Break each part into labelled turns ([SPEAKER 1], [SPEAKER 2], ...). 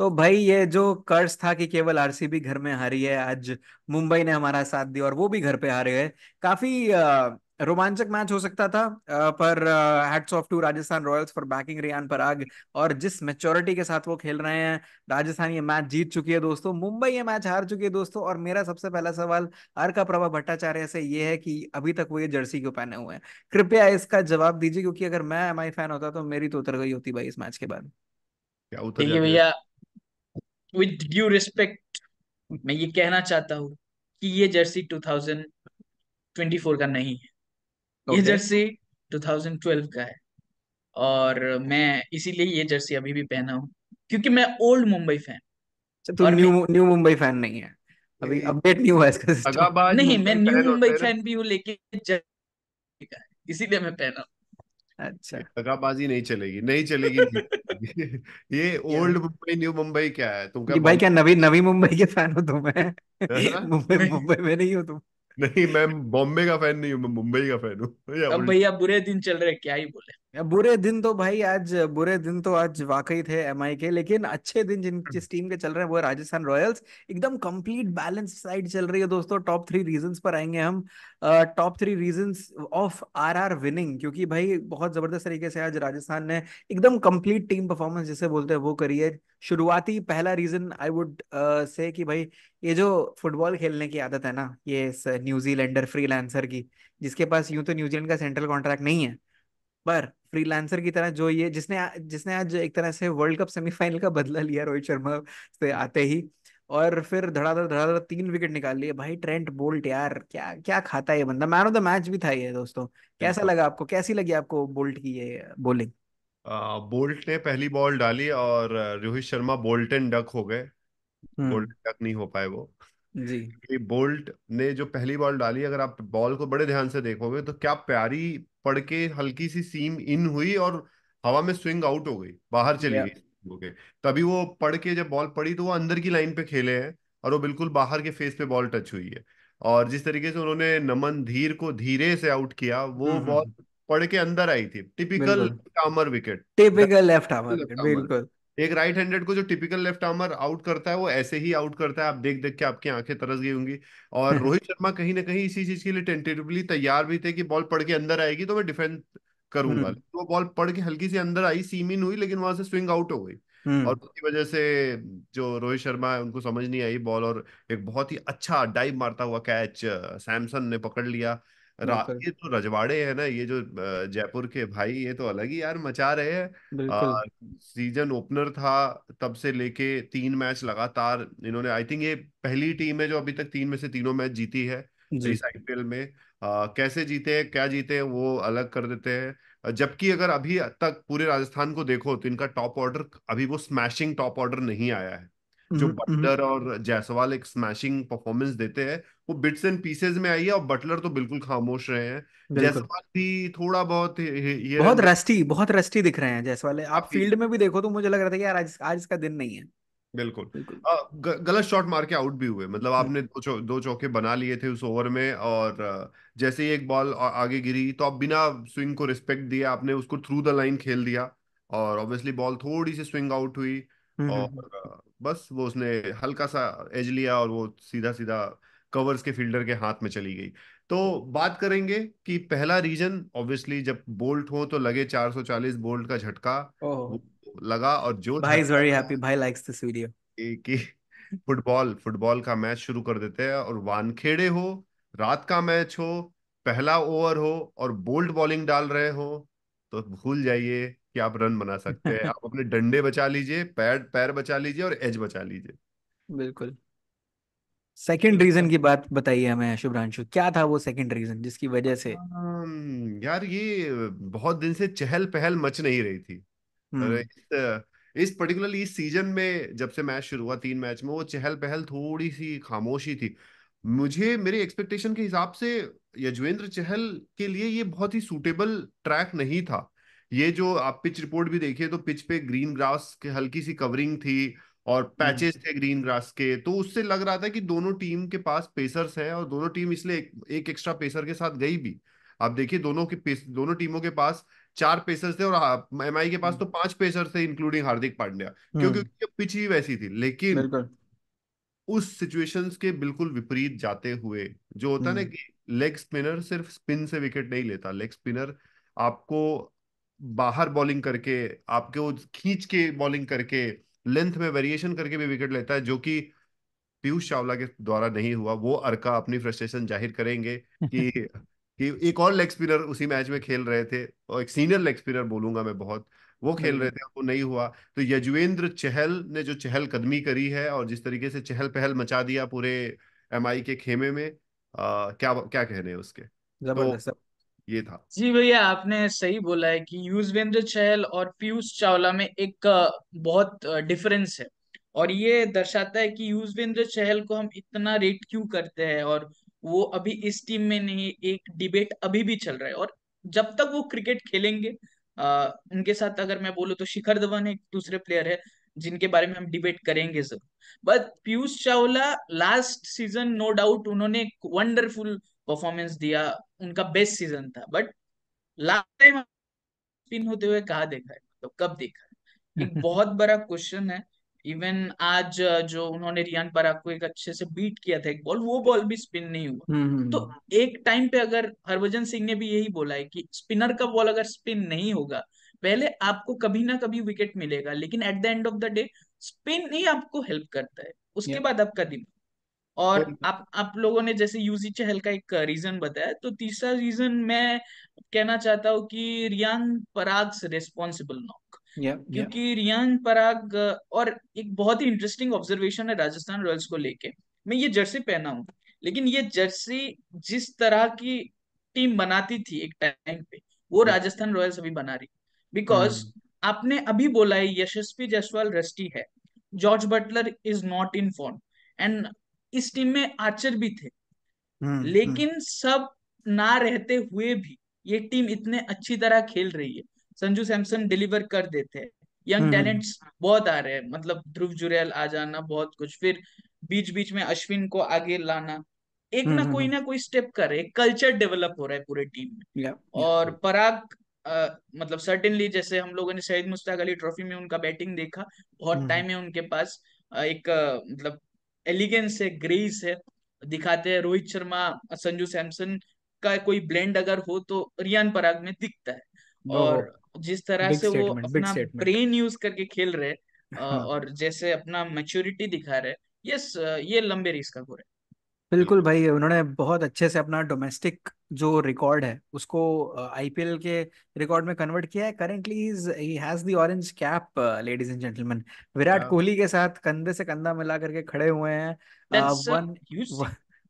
[SPEAKER 1] तो भाई ये जो कर्ज था कि केवल आरसीबी घर में हारी है, आज मुंबई ने हमारा साथ दिया और वो भी घर पे हारे गए। काफी रोमांचक मैच हो सकता था, पर hats off to Rajasthan Royals for backing Riyan Parag. और जिस मेच्योरिटी के साथ वो खेल रहे हैं, राजस्थान ये मैच जीत चुकी है दोस्तों, मुंबई ये मैच हार चुकी है दोस्तों। और मेरा सबसे पहला सवाल अर्का प्रभा भट्टाचार्य से ये है कि अभी तक वो ये जर्सी क्यों पहने हुए हैं? कृपया इसका जवाब दीजिए, क्योंकि अगर मैं एमआई फैन होता तो मेरी तो उतर गई होती भाई इस मैच के बाद।
[SPEAKER 2] क्या उतर
[SPEAKER 1] देखिए
[SPEAKER 2] जाती है?
[SPEAKER 1] भैया,
[SPEAKER 2] विद ड्यू रिस्पेक्ट, मैं ये कहना चाहता हूँ कि ये जर्सी 2024 का नहीं है। ये
[SPEAKER 1] ओके।
[SPEAKER 2] जर्सी 2012 का है। और मैं इसीलिए ये जर्सी अभी भी पहना हूँ, क्योंकि मैं ओल्ड मुंबई फैन।
[SPEAKER 1] अच्छा, तू
[SPEAKER 2] और
[SPEAKER 1] न्यू
[SPEAKER 2] मैं
[SPEAKER 1] न्यू मुंबई फैन नहीं है? अभी
[SPEAKER 2] ए,
[SPEAKER 1] अपडेट नहीं हुआ इसका सिस्टम।
[SPEAKER 2] दगाबाज
[SPEAKER 1] नहीं।
[SPEAKER 2] नहीं, मुंबई मैं न्यू फैन मुंबई होते हैं। फैन भी हूँ, लेकिन जर्सी का है, इसीलिए मैं पहना
[SPEAKER 1] अच्छा।
[SPEAKER 2] दगाबाजी नहीं चलेगी, नहीं चलेगी, नहीं चलेगी। ये
[SPEAKER 1] क्या?
[SPEAKER 2] ओल्ड मुंबई न्यू मुंबई क्या है? तुम क्या
[SPEAKER 1] ये भाई क्या
[SPEAKER 2] बॉम्बे?
[SPEAKER 1] नवी नवी मुंबई के फैन हो तुम? है
[SPEAKER 2] हाँ?
[SPEAKER 1] मुंबई मुंबई में नहीं हो तुम?
[SPEAKER 2] नहीं, मैं बॉम्बे का फैन नहीं हूँ, मैं मुंबई का फैन हूँ, या
[SPEAKER 1] अब
[SPEAKER 2] उल्टा।
[SPEAKER 1] भैया बुरे दिन चल रहे, क्या ही बोले। बुरे दिन तो भाई आज, बुरे दिन तो आज वाकई थे एमआई के, लेकिन अच्छे दिन जिस टीम के चल रहे हैं वो है राजस्थान रॉयल्स। एकदम कंप्लीट बैलेंस साइड चल रही है दोस्तों। टॉप थ्री रीजंस पर आएंगे हम। Top three reasons of our winning, क्योंकि भाई बहुत जबरदस्त तरीके से आज राजस्थान ने एकदम कंप्लीट टीम परफॉर्मेंस जिसे बोलते हैं वो करी है। शुरुआती पहला रीजन आई वुड से कि भाई ये जो फुटबॉल खेलने की आदत है ना, ये इस न्यूजीलैंडर फ्रीलांसर की, जिसके पास यूं तो न्यूजीलैंड का सेंट्रल कॉन्ट्रैक्ट नहीं है, पर फ्रीलांसर की तरह जो ये जिसने जिसने आज एक तरह से वर्ल्ड कप सेमीफाइनल का बदला लिया रोहित शर्मा से आते ही, और फिर धड़ाधड़ धड़ाधड़ 3 विकेट निकाल लिए भाई। ट्रेंट बोल्ट यार, क्या क्या खाता है ये बंदा। मैन ऑफ द मैच भी था ये दोस्तों। कैसा
[SPEAKER 2] बिल्कुल।
[SPEAKER 1] लगा आपको, कैसी लगी आपको बोल्ट की ये बॉलिंग?
[SPEAKER 2] बोल्ट ने पहली बॉल डाली और रोहित शर्मा बोल्टन डक हो गए।
[SPEAKER 1] हम्म।
[SPEAKER 2] बोल्टन डक नहीं हो पाए वो।
[SPEAKER 1] जी।
[SPEAKER 2] क्योंकि बोल्ट ने जो पहली बॉल डाली, अगर आप बॉल को बड़े ध्यान से देखोगे तो क्या प्यारी पड़ के हल्की सी सीम इन हुई और हवा में स्विंग आउट हो गई, बाहर चली
[SPEAKER 1] या
[SPEAKER 2] गई हो गई। तभी वो पड़ के जब बॉल पड़ी तो वो अंदर की लाइन पे खेले हैं और वो बिल्कुल बाहर के फेस पे बॉल टच हुई है। और जिस तरीके से उन्होंने नमन धीर को धीरे से आउट किया, वो बॉल
[SPEAKER 1] हम्म।
[SPEAKER 2] पड़ के अंदर आई थी। टिपिकल
[SPEAKER 1] बिल्कुल।
[SPEAKER 2] Armour wicket.
[SPEAKER 1] Typical left armour wicket,
[SPEAKER 2] left armour.
[SPEAKER 1] बिल्कुल।
[SPEAKER 2] एक राइट हैंडेड को जो टिपिकल लेफ्ट आर्मर आउट करता है वो ऐसे ही आउट करता है। आप देख देख के आपकी आंखें तरस गई होंगी। और रोहित शर्मा कहीं ना कहीं इसी चीज के लिए टेंटेटिवली तैयार भी थे कि बॉल पड़ के अंदर आएगी तो मैं डिफेंड करूंगा।
[SPEAKER 1] हम्म।
[SPEAKER 2] तो वो बॉल पड़ के हल्की सी अंदर आई, सीमिन हुई, लेकिन वहां से स्विंग आउट हो गई। और
[SPEAKER 1] हम्म।
[SPEAKER 2] उसकी वजह से जो रोहित शर्मा है उनको समझ नहीं आई बॉल, और एक बहुत ही अच्छा डाइव मारता हुआ कैच सैमसन ने पकड़ लिया।
[SPEAKER 1] बिल्कुल।
[SPEAKER 2] ये तो रजवाड़े हैं ना, ये जो जयपुर के भाई, ये तो अलग ही यार मचा रहे हैं।
[SPEAKER 1] बिल्कुल।
[SPEAKER 2] सीजन ओपनर था, तब से लेके 3 मैच लगातार इन्होंने, आई थिंक ये पहली टीम है जो अभी तक 3 में से 3 मैच जीती है
[SPEAKER 1] जी।
[SPEAKER 2] इस आईपीएल में। कैसे जीते हैं, क्या जीते हैं, वो अलग कर देते हैं। जबकि अगर अभी तक पूरे राजस्थान को देखो तो इनका टॉप ऑर्डर अभी वो स्मैशिंग टॉप ऑर्डर नहीं आया है। जो
[SPEAKER 1] हम्म।
[SPEAKER 2] बटलर और जायसवाल एक स्मैशिंग परफॉर्मेंस देते हैं, वो बिट्स एंड पीसेज में आई है, और बटलर तो बिल्कुल खामोश रहे हैं।
[SPEAKER 1] बिल्कुल।
[SPEAKER 2] जायसवाल भी थोड़ा बहुत हियर
[SPEAKER 1] बहुत
[SPEAKER 2] एंड देयर।
[SPEAKER 1] रस्टी, बहुत रस्टी दिख रहे हैं जैसे वाले। आप
[SPEAKER 2] काफी।
[SPEAKER 1] फील्ड में भी देखो तो मुझे लग रहा था कि यार आज इसका दिन नहीं है।
[SPEAKER 2] बिल्कुल।
[SPEAKER 1] बिल्कुल।
[SPEAKER 2] गलत शॉट मार के आउट भी हुए, मतलब
[SPEAKER 1] हम्म।
[SPEAKER 2] आपने दो चौके बना लिए थे उस ओवर में, और जैसे ही एक बॉल आगे गिरी तो आप बिना स्विंग को रिस्पेक्ट दिया आपने उसको थ्रू द लाइन खेल दिया। और ऑब्वियसली बॉल थोड़ी सी स्विंग आउट हुई, और
[SPEAKER 1] हम्म।
[SPEAKER 2] बस वो उसने हल्का सा एज लिया और वो सीधा सीधा कवर्स के फील्डर के हाथ में चली गई। तो बात करेंगे कि पहला रीजन, ऑब्वियसली जब बोल्ट हो तो लगे 440 बोल्ट का झटका,
[SPEAKER 1] ओह।
[SPEAKER 2] वो लगा। और जो
[SPEAKER 1] भाई इज
[SPEAKER 2] झटका
[SPEAKER 1] वेरी
[SPEAKER 2] लगा
[SPEAKER 1] हैप्पी, भाई लाइक्स दिस वीडियो।
[SPEAKER 2] कि फुटबॉल फुटबॉल का मैच शुरू कर देते हैं, और वानखेड़े हो, रात का मैच हो, पहला ओवर हो और बोल्ट बॉलिंग डाल रहे हो, तो भूल जाइए कि आप रन बना सकते हैं। आप अपने डंडे बचा लीजिए, पैर पैर बचा लीजिए और एज बचा लीजिए।
[SPEAKER 1] बिल्कुल। सेकंड रीजन की बात बताइए हमें शुभ्रांशु, क्या था वो सेकंड रीजन जिसकी वजह से?
[SPEAKER 2] यार ये बहुत दिन से चहल पहल मच नहीं रही थी। अरे
[SPEAKER 1] हम्म।
[SPEAKER 2] इस पर्टिकुलरली इस सीजन में जब से मैच शुरू हुआ 3 मैच में वो चहल पहल थोड़ी सी खामोशी थी। मुझे मेरे एक्सपेक्टेशन के हिसाब से यजुवेंद्र चहल के लिए ये बहुत ही सूटेबल ट्रैक नहीं था। ये जो आप पिच रिपोर्ट भी देखिए तो पिच पे ग्रीन ग्रास के हल्की सी कवरिंग थी और
[SPEAKER 1] हम्म।
[SPEAKER 2] पैचेस थे ग्रीन ग्रास के, तो उससे लग रहा था कि दोनों टीम के पास पेसर्स हैं, और दोनों टीम इसलिए एक एक्स्ट्रा पेसर के साथ गई भी। आप देखिए दोनों टीमों के पास 4 पेसर्स थे और एमआई के पास
[SPEAKER 1] हम्म
[SPEAKER 2] तो 5 पेसर थे इंक्लूडिंग हार्दिक पांड्या, क्योंकि
[SPEAKER 1] हम्म,
[SPEAKER 2] पिच ही वैसी थी। लेकिन
[SPEAKER 1] बिल्कुल।
[SPEAKER 2] उस सिचुएशंस के बिल्कुल विपरीत जाते हुए, जो होता है ना
[SPEAKER 1] हम्म
[SPEAKER 2] कि लेग स्पिनर सिर्फ स्पिन से विकेट नहीं लेता, लेग स्पिनर आपको बाहर बॉलिंग करके, आपके वो खींच के बॉलिंग करके, लेंथ में वेरिएशन करके भी विकेट लेता है, जो कि पीयूष चावला के द्वारा नहीं हुआ। वो अर्का अपनी फ्रस्ट्रेशन जाहिर करेंगे कि एक और लेग स्पिनर उसी मैच में खेल रहे थे, और एक सीनियर लेग स्पिनर बोलूंगा मैं बहुत, वो खेल रहे
[SPEAKER 1] बिल्कुल।
[SPEAKER 2] थे, वो नहीं हुआ। तो यजुवेंद्र चहल ने जो चहल कदमी करी है और जिस तरीके से चहल पहल मचा दिया पूरे एमआई के खेमे में, क्या क्या कहने हैं उसके। तो
[SPEAKER 1] जबरदस्त।
[SPEAKER 2] ये था।
[SPEAKER 3] जी भैया, आपने सही बोला है कि युजवेंद्र चहल और पीयूष चावला में एक बहुत डिफरेंस है। और ये दर्शाता है कि युजवेंद्र चहल को हम इतना रेट क्यों करते हैं, और वो अभी इस टीम में नहीं। एक डिबेट अभी भी चल रहा है, और जब तक वो क्रिकेट खेलेंगे, उनके साथ अगर मैं बोलूँ तो शिखर धवन एक दूसरे प्लेयर है जिनके बारे में हम डिबेट करेंगे जरूर। But Piyush Chawla last season no doubt उन्होंने एक वंडरफुल परफॉर्मेंस दिया, उनका बेस्ट सीजन था। बट लास्ट टाइम स्पिन होते हुए कहाँ देखा है, मतलब कब देखा है, एक बहुत बड़ा क्वेश्चन है। इवन आज जो उन्होंने रियान पराग को एक अच्छे से बीट किया था एक बॉल, वो बॉल भी स्पिन नहीं हुआ। तो
[SPEAKER 1] हम्म।
[SPEAKER 3] एक टाइम पे अगर हरभजन सिंह ने भी यही बोला है कि स्पिनर का बॉल अगर स्पिन नहीं होगा, पहले आपको कभी ना कभी विकेट मिलेगा, लेकिन at the end of the day spin ही आपको हेल्प करता है, उसके
[SPEAKER 1] या
[SPEAKER 3] बाद आपका दिमाग। और
[SPEAKER 1] वही।
[SPEAKER 3] आप लोगों ने जैसे यूजी चहल का एक रीजन बताया, तो तीसरा रीजन मैं कहना चाहता हूँ कि रियान पराग से रिस्पॉन्सिबल नॉक।
[SPEAKER 1] या
[SPEAKER 3] क्योंकि रियान पराग और एक बहुत ही इंटरेस्टिंग ऑब्जर्वेशन है राजस्थान रॉयल्स को लेके। मैं ये जर्सी पहना हूँ, लेकिन ये जर्सी जिस तरह की टीम बनाती थी एक टाइम पे, वो राजस्थान रॉयल्स अभी बना रही। बिकॉज
[SPEAKER 1] हम्म
[SPEAKER 3] आपने अभी बोला है यशस्वी जायसवाल रस्टी है, George Buttler is not in form, and इस टीम में आर्चर भी थे।
[SPEAKER 1] हम्म।
[SPEAKER 3] लेकिन सब ना रहते हुए भी ये टीम इतने अच्छी तरह खेल रही है। संजू सैमसन डिलीवर कर देते हैं, यंग
[SPEAKER 1] हम्म
[SPEAKER 3] टैलेंट्स बहुत आ रहे हैं, मतलब ध्रुव जुरैल आ जाना, बहुत कुछ, फिर बीच बीच में अश्विन को आगे लाना, एक
[SPEAKER 1] हम्म।
[SPEAKER 3] ना कोई स्टेप कर रहे, कल्चर डेवलप हो रहा है पूरे टीम में।
[SPEAKER 1] या
[SPEAKER 3] और पराग मतलब सर्टेनली, जैसे हम लोगों ने शहीद मुश्ताक अली ट्रॉफी में उनका बैटिंग देखा, बहुत
[SPEAKER 1] हम्म
[SPEAKER 3] टाइम है उनके पास। एक मतलब एलिगेंस है, ग्रेस है, दिखाते हैं। रोहित शर्मा संजू सैमसन का कोई ब्लेंड अगर हो तो रियान पराग में दिखता है।
[SPEAKER 1] ओहो,
[SPEAKER 3] और जिस तरह
[SPEAKER 1] बिग
[SPEAKER 3] से वो
[SPEAKER 1] स्टेटमेंट, बिग
[SPEAKER 3] अपना
[SPEAKER 1] स्टेटमेंट।
[SPEAKER 3] ब्रेन यूज करके खेल रहे हैं,
[SPEAKER 1] हाँ,
[SPEAKER 3] और जैसे अपना मैच्योरिटी दिखा रहे हैं, यस, ये लंबे रेस का घोड़ा
[SPEAKER 1] बिल्कुल
[SPEAKER 2] बिल्कुल।
[SPEAKER 1] भाई। उन्होंने बहुत अच्छे से अपना डोमेस्टिक जो रिकॉर्ड है उसको आईपीएल के रिकॉर्ड में कन्वर्ट किया है। Currently he has the orange cap, ladies and gentleman. Virat
[SPEAKER 2] क्या
[SPEAKER 1] कोहली के साथ कंधे से कंधा मिला करके खड़े हुए हैं।
[SPEAKER 3] है। That's
[SPEAKER 1] one
[SPEAKER 3] huge.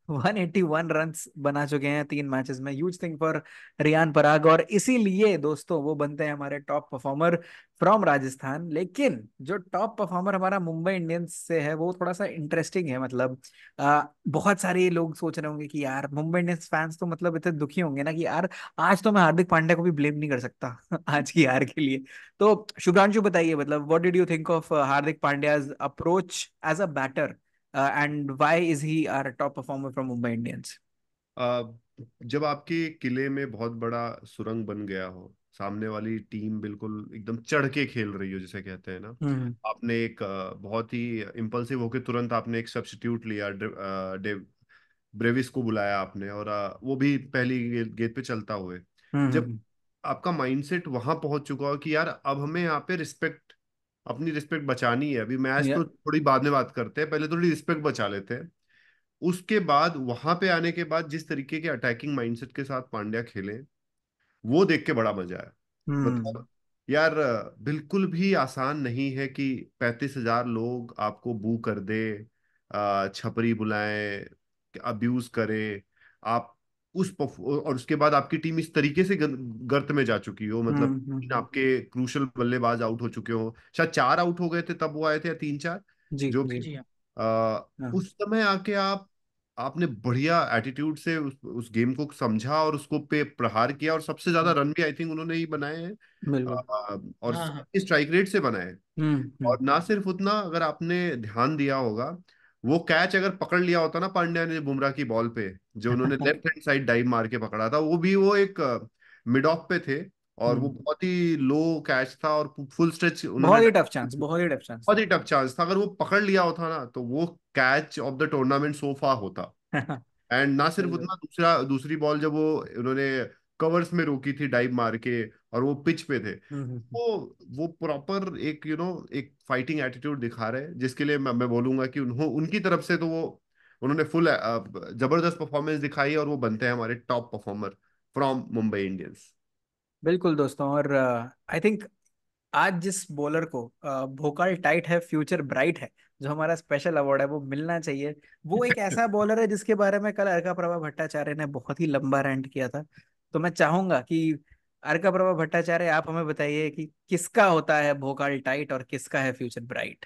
[SPEAKER 1] 181 रन्स बना चुके हैं 3 मैचेस में। Huge thing for Riyan Parag, और इसीलिए दोस्तों वो बनते हैं हमारे टॉप परफॉर्मर फ्रॉम राजस्थान। लेकिन जो टॉप परफॉर्मर हमारा मुंबई इंडियंस से है वो थोड़ा सा इंटरेस्टिंग है। मतलब बहुत सारे लोग सोच रहे होंगे कि यार मुंबई इंडियंस फैंस तो मतलब इतने दुखी होंगे ना कि यार आज तो मैं हार्दिक पांड्या को भी ब्लेम नहीं कर सकता आज की हार के लिए। तो शुभ्रांशु बताइए, मतलब what did you think of Hardik Pandya's approach as a batter, and why is he our top performer from Mumbai Indians?
[SPEAKER 2] आ, जब आपके किले में बहुत बड़ा सुरंग बन गया हो, सामने वाली टीम बिल्कुल एकदम चढ़ के खेल रही हो जिसे कहते हैं ना,
[SPEAKER 1] हम्म
[SPEAKER 2] आपने एक बहुत ही इम्पल्सिव होकर तुरंत आपने एक सब्स्टिट्यूट लिया, डेव ब्रेविस को बुलाया आपने, और वो भी पहली गेंद पे चलता हुए। जब
[SPEAKER 1] हम्म।
[SPEAKER 2] आपका माइंडसेट वहां पहुंच चुका हो कि यार अब हमें यहाँ पे रिस्पेक्ट, अपनी रिस्पेक्ट बचानी है, अभी मैच
[SPEAKER 1] या
[SPEAKER 2] तो थोड़ी बाद में बात करते हैं, पहले थोड़ी रिस्पेक्ट बचा लेते हैं। उसके बाद वहां पे आने के बाद जिस तरीके के अटैकिंग माइंडसेट के साथ पांड्या खेले, वो देख के बड़ा मजा आया।
[SPEAKER 1] हम्म
[SPEAKER 2] मतलब यार, बिल्कुल भी आसान नहीं है कि 35,000 लोग आपको बू कर दे, छपरी बुलाएं, अब्यूज करे, आप और उसके बाद आपकी टीम इस तरीके से गर्त में जा चुकी हो, मतलब
[SPEAKER 1] हम्म।
[SPEAKER 2] आपके क्रूशल बल्लेबाज आउट हो चुके हो, शायद 4 आउट हो गए थे तब वो आए थे, या 3 4,
[SPEAKER 1] जी
[SPEAKER 2] जो
[SPEAKER 1] जी।
[SPEAKER 2] कि
[SPEAKER 3] जी हाँ।
[SPEAKER 2] उस समय आके आपने बढ़िया एटीट्यूड से उस गेम को समझा और उसको पे प्रहार किया, और सबसे ज्यादा
[SPEAKER 1] हाँ,
[SPEAKER 2] रन भी आई थिंक उन्होंने ही बनाए हैं।
[SPEAKER 1] बिल्कुल।
[SPEAKER 2] और
[SPEAKER 3] हाँ हाँ।
[SPEAKER 2] स्ट्राइक रेट से बनाए हैं। और
[SPEAKER 1] हम्म।
[SPEAKER 2] ना सिर्फ उतना, अगर आपने ध्यान दिया होगा, वो कैच अगर पकड़ लिया होता ना पांड्या ने बुमराह की बॉल पे, जो उन्होंने लेफ्ट हैंड साइड डाइव मार के पकड़ा था, वो भी वो एक मिड ऑफ पे थे, और वो
[SPEAKER 1] हम्म।
[SPEAKER 2] बहुत ही लो कैच था और फुल स्ट्रेच उन्होंने,
[SPEAKER 1] बहुत ही टफ चांस, बहुत ही टफ चांस
[SPEAKER 2] बहुत ही टफ चांस था। अगर वो पकड़ लिया होता ना तो वो catch of the tournament sofa होता।
[SPEAKER 1] था।
[SPEAKER 2] एंड ना सिर्फ
[SPEAKER 1] बिल्कुल।
[SPEAKER 2] उतना, दूसरी बॉल जब वो उन्होंने कवर्स में रोकी थी डाइव मार के, और वो पिच पे थे, वो प्रॉपर एक एक फाइटिंग एटीट्यूड दिखा रहे हैं, जिसके लिए मैं बोलूंगा कि उनकी तरफ से तो वो उन्होंने फुल जबरदस्त परफॉर्मेंस दिखाई, और वो बनते हैं हमारे top performer from Mumbai Indians.
[SPEAKER 1] बिल्कुल दोस्तों, और आई थिंक आज जिस बॉलर को भोकाल टाइट है फ्यूचर ब्राइट है, जो हमारा स्पेशल अवार्ड है, वो मिलना चाहिए। वो एक ऐसा बॉलर है जिसके बारे में कल अर्का प्रभा भट्टाचार्य ने बहुत ही लंबा रेंट किया था। तो मैं चाहूंगा कि अर्का प्रभा भट्टाचार्य, आप हमें बताइए कि किसका होता है भोकाल टाइट और किसका है फ्यूचर ब्राइट।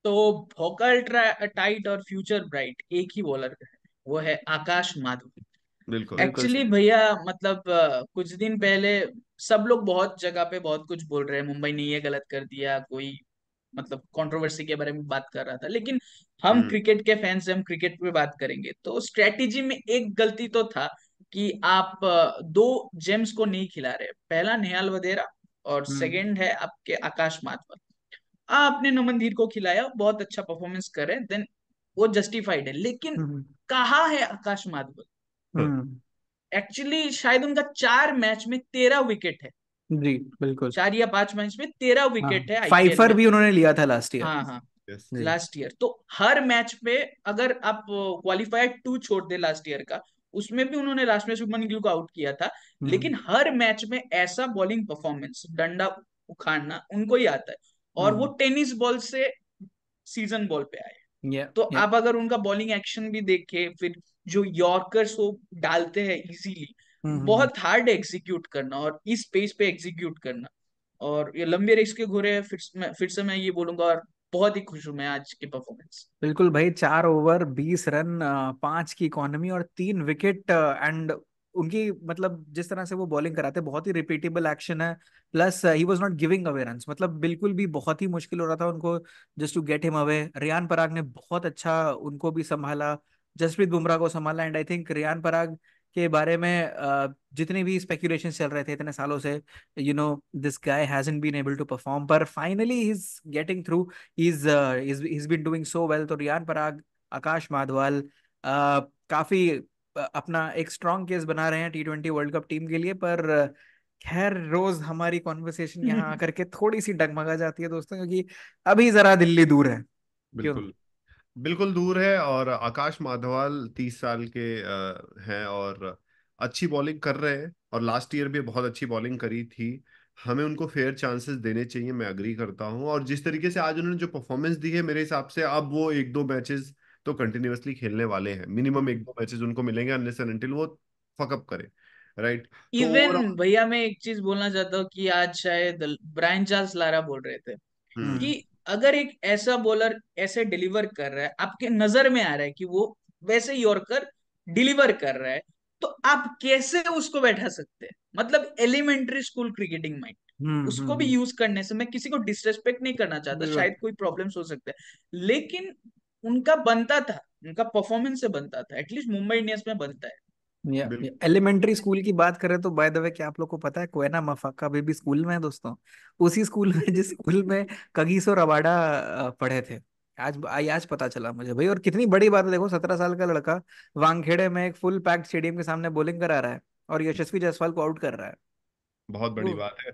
[SPEAKER 3] तो भोकल टाइट और फ्यूचर ब्राइट एक ही बॉलर का है, वो है आकाश माधव।
[SPEAKER 2] बिल्कुल।
[SPEAKER 1] बिल्कुल
[SPEAKER 3] एक्चुअली
[SPEAKER 1] सही।
[SPEAKER 3] भैया मतलब कुछ दिन पहले सब लोग बहुत जगह पे बहुत कुछ बोल रहे हैं, मुंबई ने ये गलत कर दिया, कोई मतलब कंट्रोवर्सी के बारे में बात कर रहा था, लेकिन हम
[SPEAKER 2] हम्म।
[SPEAKER 3] क्रिकेट के फैंस हैं, हम क्रिकेट पे बात करेंगे। तो स्ट्रेटेजी में एक गलती तो था कि आप दो जेम्स को नहीं खिला रहे, पहला नेहाल वधेरा और
[SPEAKER 1] हम्म।
[SPEAKER 3] सेकंड है आपके आकाश माथुर। आपने नमन धीर को खिलाया, बहुत अच्छा परफॉर्मेंस करे, देन वो जस्टिफाइड है, लेकिन
[SPEAKER 1] हम्म।
[SPEAKER 3] कहाँ है आकाश माधवन?
[SPEAKER 1] हम्म।
[SPEAKER 3] एक्चुअली शायद उनका 4 मैच में 13 विकेट है,
[SPEAKER 1] जी बिल्कुल।
[SPEAKER 3] 4 या 5 मैच में 13 विकेट
[SPEAKER 1] हाँ,
[SPEAKER 3] है आईपीएल
[SPEAKER 1] फाइफर
[SPEAKER 3] में।
[SPEAKER 1] भी उन्होंने लिया था लास्ट ईयर।
[SPEAKER 3] हाँ हाँ,
[SPEAKER 2] यस।
[SPEAKER 1] जी।
[SPEAKER 3] लास्ट ईयर तो हर मैच पे, अगर आप क्वालिफायर 2 छोड़ दे लास्ट ईयर का, उसमें भी उन्होंने लास्ट में शुभमन गिल को आउट किया था।
[SPEAKER 1] हम्म।
[SPEAKER 3] लेकिन हर मैच में ऐसा बॉलिंग परफॉर्मेंस, डंडा उखाड़ना उनको ही आता है, और वो
[SPEAKER 1] हम्म।
[SPEAKER 3] टेनिस बॉल से सीजन बॉल पे आए।
[SPEAKER 1] या
[SPEAKER 3] तो
[SPEAKER 1] या।
[SPEAKER 3] आप अगर उनका बॉलिंग एक्शन भी देखे, फिर जो यॉर्कर्स वो डालते हैं इजीली,
[SPEAKER 1] हम्म।
[SPEAKER 3] बहुत हार्ड है एग्जीक्यूट करना और इस पेस पे एग्जीक्यूट करना। और ये लंबे रेस के घोड़े हैं, फिर से मैं ये बोलूंगा, और बहुत ही खुश हूं मैं आज के परफॉर्मेंस।
[SPEAKER 1] बिल्कुल भाई, 4 ओवर 20 रन, 5 की इकोनॉमी और 3 विकेट, एंड उनकी मतलब जिस तरह से वो बॉलिंग कराते, बहुत ही रिपीटेबल एक्शन है। Plus he was not giving away runs, मतलब बिल्कुल भी बहुत ही मुश्किल हो रहा था उनको just to get him away. Riyan Parag ने बहुत अच्छा उनको भी संभाला, जसप्रीत बुमराह को संभाला। And I think Riyan Parag के बारे में जितने भी स्पेकुलेशन चल रहे थे इतने सालों से, this guy hasn't been able to perform, पर finally he is getting through. he's been doing so well। तो रियान पराग, आकाश माधवाल काफी अपना एक स्ट्रॉन्ग केस बना रहे हैं T20 वर्ल्ड कप टीम के लिए। पर खैर, रोज हमारी कॉन्वर्सेशन यहाँ आकर के थोड़ी सी डगमगा जाती है दोस्तों, क्योंकि अभी जरा दिल्ली दूर है। क्यों?
[SPEAKER 2] बिल्कुल। बिल्कुल दूर है, और आकाश माधवाल 30 साल के हैं, और अच्छी बॉलिंग कर रहे हैं, और लास्ट ईयर भी बहुत अच्छी बॉलिंग करी थी। हमें उनको फेयर चांसेस देने चाहिए, मैं अग्री करता हूँ। और जिस तरीके से आज उन्होंने जो परफॉर्मेंस दी है, मेरे हिसाब से अब वो एक दो मैचेस तो कंटिन्यूअसली खेलने वाले हैं, मिनिमम एक
[SPEAKER 1] हम्म।
[SPEAKER 2] दो मैचेस उनको मिलेंगे, अनलेस एंड अनटिल वो फकअप करे। राइट। तो
[SPEAKER 3] इवन भैया मैं एक चीज बोलना चाहता हूँ कि आज शायद ब्रायन चार्ल्स लारा बोल रहे थे
[SPEAKER 2] हम्म।
[SPEAKER 3] कि अगर एक ऐसा बॉलर ऐसे डिलीवर कर रहा है, आपके नजर में आ रहा है कि वो वैसे यॉर्कर डिलीवर कर रहा है, तो आप कैसे उसको बैठा सकते हैं? मतलब एलिमेंट्री स्कूल क्रिकेटिंग माइंड,
[SPEAKER 1] हम्म।
[SPEAKER 3] उसको भी यूज करने से, मैं किसी को डिसरेस्पेक्ट नहीं करना चाहता,
[SPEAKER 1] बिल्कुल।
[SPEAKER 3] शायद कोई प्रॉब्लम्स हो सकते हैं, लेकिन उनका बनता था, उनका परफॉर्मेंस से बनता था, एटलीस्ट मुंबई इंडियंस में बनता है।
[SPEAKER 1] या
[SPEAKER 2] बिल्कुल।
[SPEAKER 1] एलिमेंट्री स्कूल की बात करें तो बाय द वे, क्या आप लोग को पता है कोयना मफाका अभी भी स्कूल में है दोस्तों? उसी स्कूल में जिस स्कूल में कगिसो रबाडा पढ़े थे। आज पता चला मुझे भाई। और कितनी बड़ी बात है, देखो 17 साल का लड़का वानखेड़े में एक फुल पैक्ड स्टेडियम के सामने बॉलिंग करा रहा है और यशस्वी जायसवाल को आउट कर रहा है।
[SPEAKER 2] बहुत बड़ी
[SPEAKER 1] वो
[SPEAKER 2] बात है।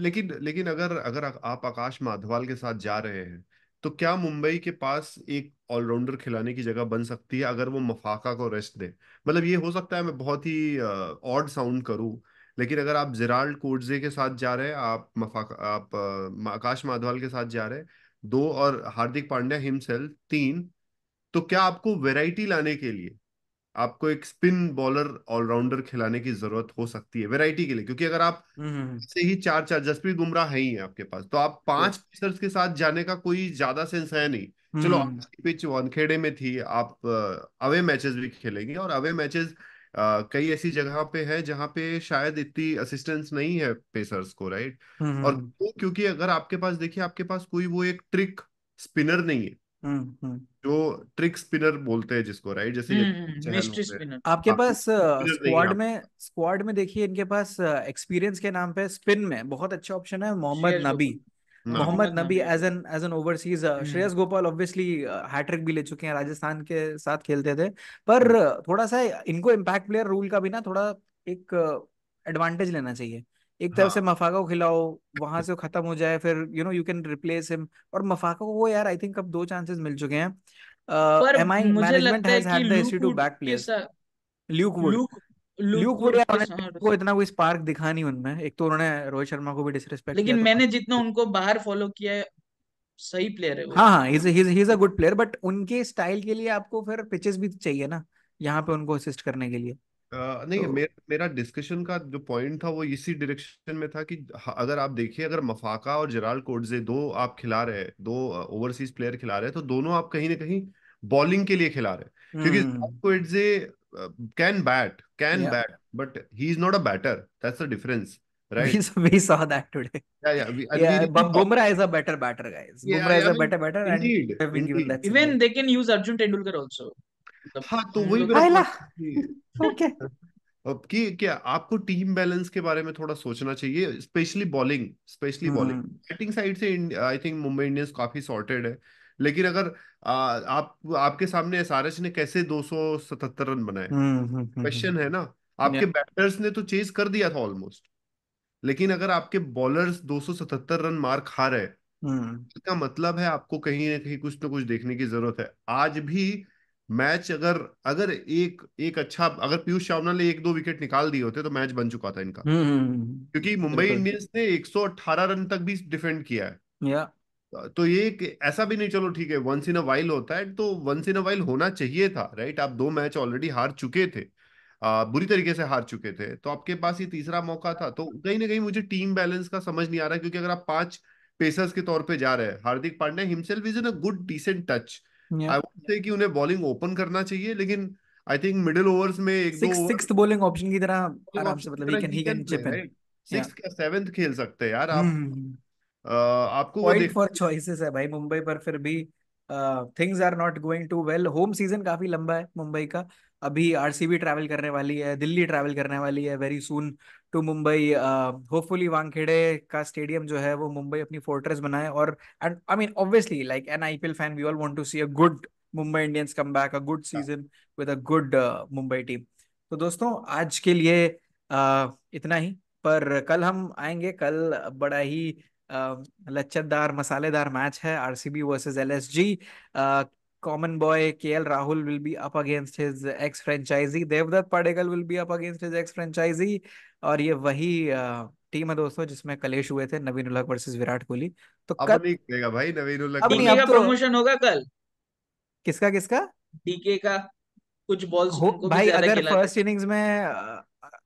[SPEAKER 2] लेकिन लेकिन अगर अगर आप आकाश माधवाल के साथ जा रहे हैं, तो क्या मुंबई के पास एक ऑलराउंडर खिलाने की जगह बन सकती है अगर वो मफाका को रेस्ट दे? मतलब ये हो सकता है मैं बहुत ही ऑड साउंड करूं, लेकिन अगर आप जेराल्ड कोटजे के साथ जा रहे हैं, आप आकाश माधवाल के साथ जा रहे हैं, दो, और हार्दिक पांड्या हिमसेल्फ, तीन, तो क्या आपको वैरायटी लाने के लिए आपको एक स्पिन बॉलर ऑलराउंडर खिलाने की जरूरत हो सकती है वैरायटी के लिए? क्योंकि अगर आप
[SPEAKER 1] हम्म।
[SPEAKER 2] से ही चार चार, जसप्रीत बुमराह है ही है आपके पास, तो आप
[SPEAKER 1] True।
[SPEAKER 2] 5 पेसर्स के साथ जाने का कोई ज्यादा सेंस है नहीं। चलो,
[SPEAKER 1] हम्म।
[SPEAKER 2] आपकी पिच वानखेड़े में थी, आप अवे मैचेस भी खेलेंगे, और अवे मैचेस कई ऐसी जगह पे है जहां पे शायद इतनी असिस्टेंस नहीं है पेसर्स को, राइट? और
[SPEAKER 1] हम्म।
[SPEAKER 2] क्योंकि अगर आपके पास, देखिए, आपके पास कोई वो एक ट्रिक स्पिनर नहीं है,
[SPEAKER 1] हम्म।
[SPEAKER 2] जो ट्रिक स्पिनर बोलते हैं जिसको, राइट, जैसे यजुवेंद्र चहल हो
[SPEAKER 3] मिस्ट्री
[SPEAKER 2] गए।
[SPEAKER 3] स्पिनर।
[SPEAKER 1] आपके
[SPEAKER 2] हाँ,
[SPEAKER 1] पास
[SPEAKER 2] स्पिनर नहीं है आप।
[SPEAKER 1] स्क्वाड में देखिए, इनके पास एक्सपीरियंस के नाम पे स्पिन में बहुत अच्छा ऑप्शन है, मोहम्मद
[SPEAKER 3] श्रेयस
[SPEAKER 1] नबी।
[SPEAKER 3] गोपाल। हाँ,
[SPEAKER 2] नबी।
[SPEAKER 1] Mohammad
[SPEAKER 3] Mohammad
[SPEAKER 1] Nabi
[SPEAKER 3] Nabi.
[SPEAKER 1] As an overseas.
[SPEAKER 3] Hmm.
[SPEAKER 1] Shreyas Gopal obviously hat trick भी ले चुके हैं, राजस्थान के साथ खेलते थे। पर
[SPEAKER 2] हम्म,
[SPEAKER 1] थोड़ा सा इनको इम्पैक्ट प्लेयर रूल का भी ना थोड़ा एक एडवांटेज लेना चाहिए। एक तरफ से
[SPEAKER 2] हाँ।
[SPEAKER 1] मफाका को खिलाओ, वहां से वो खत्म हो जाए, फिर यू कैन रिप्लेस हिम। और मफाका को वो यार आई थिंक अब दो चांसेस मिल चुके हैं।
[SPEAKER 3] पर
[SPEAKER 1] एम आई
[SPEAKER 3] मुझे
[SPEAKER 1] मैनेजमेंट
[SPEAKER 3] लगता है
[SPEAKER 1] हैज
[SPEAKER 3] कि
[SPEAKER 1] had the history
[SPEAKER 3] Luke
[SPEAKER 1] to
[SPEAKER 3] Wood
[SPEAKER 1] back
[SPEAKER 3] के
[SPEAKER 1] प्लेयर्स।
[SPEAKER 3] साथ,
[SPEAKER 1] Luke Wood
[SPEAKER 3] Luke Luke
[SPEAKER 1] Luke Wood
[SPEAKER 3] Wood
[SPEAKER 1] यार
[SPEAKER 3] के
[SPEAKER 1] honestly,
[SPEAKER 3] साथ।
[SPEAKER 1] को इतना कोई स्पार्क दिखा नहीं उनमें। एक तो उन्होंने रोहित शर्मा को भी डिसरिस्पेक्ट
[SPEAKER 3] लेकिन
[SPEAKER 1] किया, तो
[SPEAKER 3] मैंने जितना उनको बाहर फॉलो किया है, सही प्लेयर है वो।
[SPEAKER 1] हाँ हाँ, he is a good player, but उनके स्टाइल के लिए आपको फिर पिचेस भी चाहिए ना, यहाँ पे उनको असिस्ट करने के लिए।
[SPEAKER 2] नहीं,
[SPEAKER 1] तो
[SPEAKER 2] मेरा डिस्कशन का जो पॉइंट था वो इसी डायरेक्शन में था कि अगर आप देखिए, अगर मफाका और जेराल्ड कोटजे दो आप खिला रहे हैं, दो ओवरसीज प्लेयर खिला रहे हैं, तो दोनों आप कहीं ना कहीं बॉलिंग के लिए खिला रहे हैं। क्योंकि जेराल्ड
[SPEAKER 1] हम्म।
[SPEAKER 2] कोटजे कैन
[SPEAKER 1] या
[SPEAKER 2] bat, but he is not a batter, that's the difference,
[SPEAKER 1] we
[SPEAKER 2] right.
[SPEAKER 1] we saw that today.
[SPEAKER 2] And we
[SPEAKER 1] Yeah,
[SPEAKER 2] really saw,
[SPEAKER 1] Bumrah is a better batter, guys. Bumrah is
[SPEAKER 2] I
[SPEAKER 1] a
[SPEAKER 2] mean,
[SPEAKER 1] better batter, and
[SPEAKER 2] indeed
[SPEAKER 1] have been given
[SPEAKER 2] indeed.
[SPEAKER 1] that
[SPEAKER 3] even
[SPEAKER 1] signal.
[SPEAKER 3] They can use Arjun Tendulkar also, मतलब
[SPEAKER 2] हाँ, तो
[SPEAKER 3] हम
[SPEAKER 2] वही
[SPEAKER 3] लोग।
[SPEAKER 2] मेरा
[SPEAKER 1] Ayla.
[SPEAKER 2] Point.
[SPEAKER 1] Okay.
[SPEAKER 2] अब कि क्या आपको टीम बैलेंस के बारे में थोड़ा सोचना चाहिए, स्पेशली बॉलिंग।
[SPEAKER 1] हम्म
[SPEAKER 2] बैटिंग साइड से आई थिंक मुंबई इंडियंस काफी सॉर्टेड है। लेकिन अगर आप आपके सामने एसआरएच ने कैसे 277 रन बनाए, क्वेश्चन है ना। आपके
[SPEAKER 1] Yeah.
[SPEAKER 2] बैटर्स ने तो चेज कर दिया था ऑलमोस्ट। लेकिन अगर आपके बॉलर्स 277 रन मार खा रहे,
[SPEAKER 1] हम्म
[SPEAKER 2] इसका मतलब है आपको कहीं ना कुछ देखने की जरूरत है आज भी। मैच अगर अगर एक एक अच्छा, अगर पीयूष चावला ने एक दो विकेट निकाल दिए होते तो मैच बन चुका था इनका। क्योंकि मुंबई
[SPEAKER 1] बिल्कुल।
[SPEAKER 2] इंडियंस ने 118 रन तक भी डिफेंड किया है।
[SPEAKER 1] या
[SPEAKER 2] तो ये ऐसा भी नहीं, चलो ठीक है, वंस इन अ वाइल होता है, तो वंस इन अ वाइल होना चाहिए था, राइट। आप दो मैच ऑलरेडी हार चुके थे, बुरी तरीके से हार चुके थे, तो आपके पास ये तीसरा मौका था। तो कहीं ना कहीं मुझे टीम बैलेंस का समझ नहीं आ रहा है, क्योंकि अगर आप पांच पेसर्स के तौर पे जा रहे हैं, Hardik Pandya himself is in a good decent touch.
[SPEAKER 1] या
[SPEAKER 2] आई वुड से कि उन्हें बॉलिंग ओपन करना चाहिए, लेकिन आई थिंक मिडिल ओवर्स में एक दो ओवर
[SPEAKER 1] सिक्स्थ बॉलिंग ऑप्शन की तरह आराम से,
[SPEAKER 2] ऑप्शन की
[SPEAKER 1] मतलब
[SPEAKER 2] तरह ही
[SPEAKER 1] he
[SPEAKER 2] can
[SPEAKER 1] can
[SPEAKER 2] play,
[SPEAKER 1] chip in.
[SPEAKER 2] Right.
[SPEAKER 1] या
[SPEAKER 2] सिक्स क्या सेवेंथ खेल सकते हैं यार आप। आपको वो
[SPEAKER 1] पॉइंट
[SPEAKER 2] देख।
[SPEAKER 1] फॉर चॉइसेस है भाई मुंबई पर, फिर भी things are not going too well. Home season काफी लंबा है मुंबई का। अभी आरसीबी ट्रैवल करने वाली है, दिल्ली ट्रैवल करने वाली है very soon to Mumbai. Hopefully Wankhede का स्टेडियम जो है वो मुंबई अपनी फोर्ट्रेस बनाए। और and I mean obviously like an IPL fan we all want to see a good Mumbai Indians come back, a good season with a good Mumbai team. तो दोस्तों आज के लिए इतना ही। पर कल हम आएंगे, कल बड़ा ही लच्चरदार मसालेदार मैच है, RCB versus LSG. Common boy KL Rahul will be up against his ex franchise, Devdutt Padikkal will be up against his ex franchise. और ये वही टीम है दोस्तों जिसमें कलेश हुए थे, नवीन उलहक वर्सेस विराट कोहली। तो
[SPEAKER 2] अब
[SPEAKER 1] कल,
[SPEAKER 2] नहीं करेगा भाई नवीन उल
[SPEAKER 1] अब नहीं,
[SPEAKER 3] डीके
[SPEAKER 2] हक।
[SPEAKER 1] अब
[SPEAKER 3] का
[SPEAKER 1] तो
[SPEAKER 3] प्रमोशन होगा कल।
[SPEAKER 1] किसका किसका
[SPEAKER 3] डीके का कुछ बॉल्स
[SPEAKER 1] हो
[SPEAKER 3] उनको भी
[SPEAKER 1] भाई,
[SPEAKER 3] ज्यादा
[SPEAKER 1] अगर
[SPEAKER 3] खिला दे।
[SPEAKER 1] फर्स्ट इनिंग्स में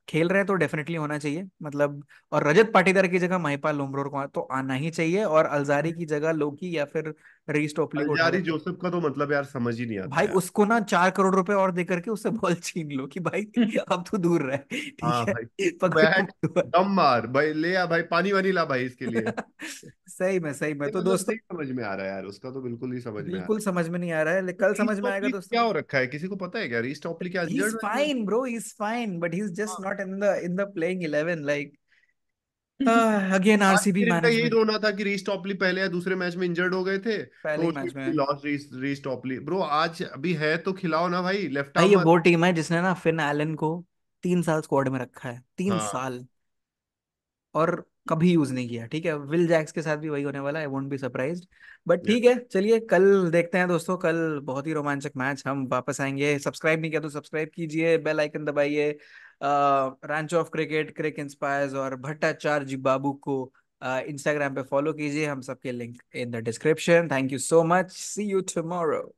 [SPEAKER 1] खेल रहे हैं तो डेफिनेटली होना चाहिए मतलब। और रजत पाटीदार की जगह महिपाल लोमरोर को तो आना ही चाहिए, और अलजारी की जगह लोकी या फिर रीस टोपली को उठा
[SPEAKER 2] अलजारी
[SPEAKER 1] सकते।
[SPEAKER 2] जोसेफ का तो मतलब यार समझ ही नहीं आता
[SPEAKER 1] भाई
[SPEAKER 2] यार।
[SPEAKER 1] उसको ना 4 करोड़ रुपए और दे करके उससे बॉल छीन लो कि भाई अब तू दूर रहे, ठीक
[SPEAKER 2] हाँ
[SPEAKER 1] है।
[SPEAKER 2] भाई,
[SPEAKER 1] पकड़
[SPEAKER 2] बैट
[SPEAKER 1] पकड़।
[SPEAKER 2] दम मार भाई, ले आ भाई, पानी वानी ला भाई इसके लिए।
[SPEAKER 1] सही में
[SPEAKER 2] नहीं,
[SPEAKER 1] तो
[SPEAKER 2] मतलब
[SPEAKER 1] दोस्तों
[SPEAKER 2] नहीं समझ में आ रहा है यार, उसका तो बिल्कुल ही समझ में आ
[SPEAKER 1] बिल्कुल
[SPEAKER 2] रहा
[SPEAKER 1] समझ में नहीं आ रहा है, लेकिन कल
[SPEAKER 2] है।
[SPEAKER 1] समझ
[SPEAKER 2] रीस
[SPEAKER 1] में आएगा
[SPEAKER 2] टॉपली
[SPEAKER 1] दोस्तों।
[SPEAKER 2] क्या हो रखा है, किसी को पता है क्या? रीस टॉपली क्या
[SPEAKER 1] He's
[SPEAKER 2] इंजर्ड है?
[SPEAKER 1] fine, bro. He's fine, but he's just
[SPEAKER 2] हाँ।
[SPEAKER 1] not in the playing 11. Like again,
[SPEAKER 2] आज
[SPEAKER 1] RCB
[SPEAKER 2] फिर इनका यही
[SPEAKER 1] management
[SPEAKER 2] रोना था कि रीस टॉपली पहले या दूसरे मैच में इंजर्ड हो गए थे,
[SPEAKER 1] पहले
[SPEAKER 2] तो
[SPEAKER 1] ही मैच में।
[SPEAKER 2] Loss Reece Topley. ब्रो आज अभी है तो खिलाओ ना भाई, लेफ्ट
[SPEAKER 1] भाई ये
[SPEAKER 2] आर्म।
[SPEAKER 1] वो टीम है जिसने ना फिन एलन को 3 साल स्क्वाड में रखा है, तीन
[SPEAKER 2] हाँ,
[SPEAKER 1] साल और कभी यूज नहीं किया। ठीक है, विल जैक्स के साथ भी वही होने वाला है, I won't be surprised. But
[SPEAKER 2] yeah.
[SPEAKER 1] ठीक है, चलिए कल देखते हैं दोस्तों। कल बहुत ही रोमांचक मैच, हम वापस आएंगे। सब्सक्राइब नहीं किया तो सब्सक्राइब कीजिए, बेल आइकन दबाइए। Ranch of cricket, Cric Inspires और भट्टाचार्य बाबू को इंस्टाग्राम पे फॉलो कीजिए। हम सबके link in the description. Thank you so much, see you tomorrow.